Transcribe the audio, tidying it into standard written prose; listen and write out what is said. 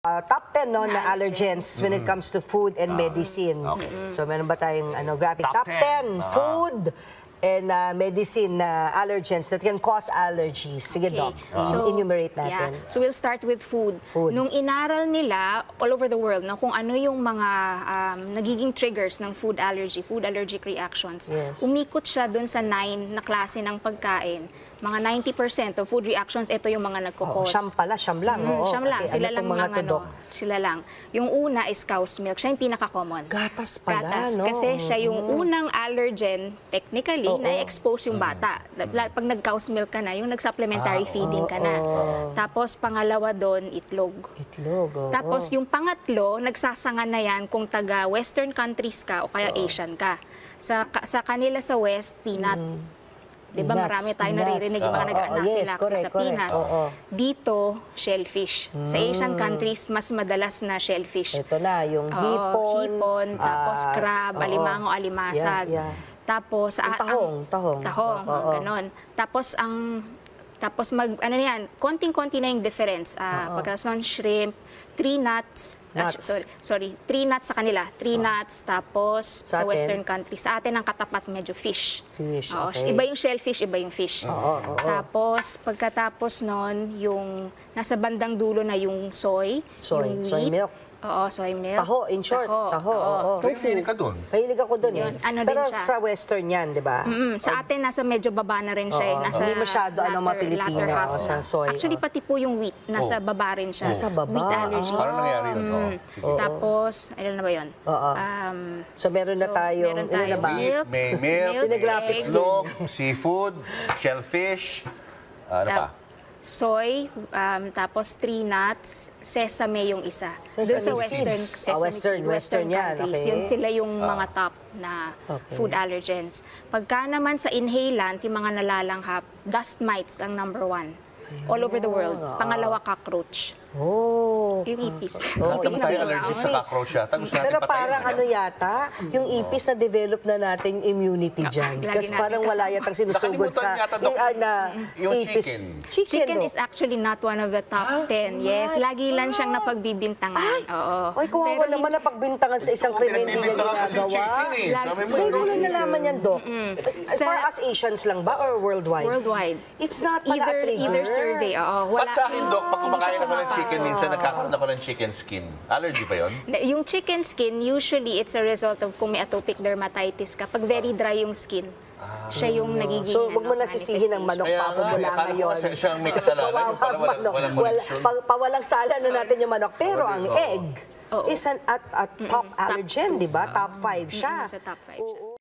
Top 10 no, na allergens when it comes to food and medicine. So meron ba tayong graphic? Top 10 food and medicine allergens that can cause allergies. Sige, Doc. So, enumerate natin. Yeah. So we'll start with food. Nung inaral nila all over the world na kung ano yung mga nagiging triggers ng food allergic reactions, umikot siya dun sa 9 na klase ng pagkain. Mga 90% of food reactions, ito yung mga nagkukos. Siyam pala, siyam lang. Siyam lang. Okay. Sila lang mga sila lang. Yung una is cow's milk. Siya yung pinaka-common. Gatas pala, Gatas. no? Kasi siya yung unang allergen, technically, na-expose yung bata. Pag nag-cow's milk ka na, yung nag-supplementary feeding ka na. Tapos, pangalawa doon, itlog. Itlog, Tapos, yung pangatlo, nagsasanga na yan kung taga-Western countries ka o kaya Asian ka. Sa kanila sa West, peanut. Diba marami tayong naririnig yung mga nag-anaphylaxis sa peanut. Dito, shellfish. Sa Asian countries, mas madalas na shellfish. Ito na, yung hipon. Tapos crab, alimango, alimasag. Tapos, tahong. Ganon. Tapos konting-konti na yung difference. Pagkas nun, shrimp, 3 nuts. 3 nuts sa kanila. 3 nuts, tapos sa Western countries. Sa atin, ang katapat medyo fish. Okay. Iba yung shellfish, iba yung fish. Tapos, pagkatapos nun, yung nasa bandang dulo na yung soy yung wheat, soy milk. Soy milk. Taho, in short. Taho. Mahilig ka doon. Mahilig ako doon eh. Pero siya. sa Western yan, di ba? Sa atin, nasa medyo baba na rin siya. Nasa hindi masyado mga Pilipino sa soy. Actually, pati po yung wheat, nasa baba rin siya. Nasa baba? Wheat allergies. Paano nangyari yun? Tapos, ilan na ba yun? So meron na tayong, ilan na ba? Wheat, may milk, Graphics itlog, seafood, shellfish, ano pa? Soy, tapos 3 nuts, sesame yung isa. Doon sa Western yan. countries. Yun sila yung mga top na food allergens. Pagka naman sa inhalant, yung mga nalalanghap, dust mites ang number 1. All over the world. Pangalawa, cockroach. Yung ipis. Ipis tayo allergic sa cockroach yata. Gusto natin Pero patayin. parang yata, yung ipis na develop na natin immunity dyan. Kasi parang wala yatang sinusugod sa yung ipis. Chicken is actually not one of the top 10. Yes, lagi lang siyang napagbibintangan. Ay, kawawa naman na pagbintangan sa isang krimen hindi niya ginagawa. Sa'yo ko lang nalaman yan, Doc. For us Asians lang ba or worldwide? Worldwide. It's not pala a trigger. Either survey. Ba't sa akin, Doc, pag kumakain ako ng chicken, minsan nagkakaroon ako ng chicken skin. Allergy ba yun? Yung chicken skin, usually it's a result of kung may atopic dermatitis ka. Pag very dry yung skin, siya yung nagiging So, wag mo nasisihin ng manok papumula ngayon. Siya ang may kasalanan. Pawalang sala na natin yung manok. Pero ang egg is at top allergen, di ba? Top 5 siya. Sa top 5 siya.